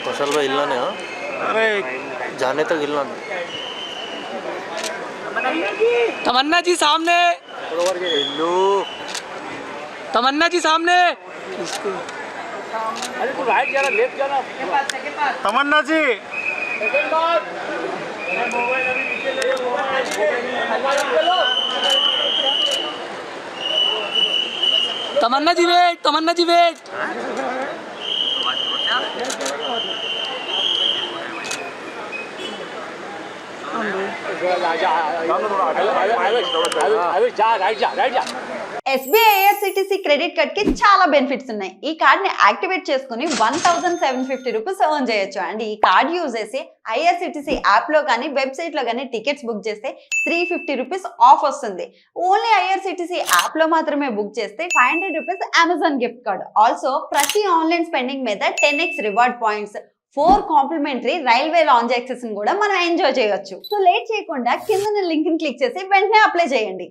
कौशल भाई हिलना है। अरे जाने तक हिलना। तमन्ना जी सामने, तमन्ना जी सामने। अरे तू राइट जाना, लेफ्ट जाना। Tamanna ji Tamanna ji wait, Tamanna ji wait. SBI IRCTC credit card కి చాలా బెనిఫిట్స్ ఉన్నాయి. ఈ కార్డ్ ని యాక్టివేట్ చేసుకుని 1750 రూపీస్ ఎర్న్ చేయొచ్చు. అండ్ ఈ కార్డ్ యూజ్ చేసి ఐఆర్సిటీసీ యాప్ లో కానీ వెబ్సైట్ లో కానీ టికెట్స్ బుక్ చేస్తే 350 రూపీస్ ఆఫ్ వస్తుంది. ఓన్లీ ఐఆర్సిటీసీ యాప్ లో మాత్రమే బుక్ చేస్తే 500 rupees Amazon gift card. Also ప్రతి ఆన్లైన్ స్పెండింగ్ మీద 10x reward points, 4 complimentary railway lounge access కూడా మనం ఎంజాయ్ చేయొచ్చు. సో లేట్ చేయకుండా కింద లింక్ ని క్లిక్ చేసి వెంటనే అప్లై చేయండి.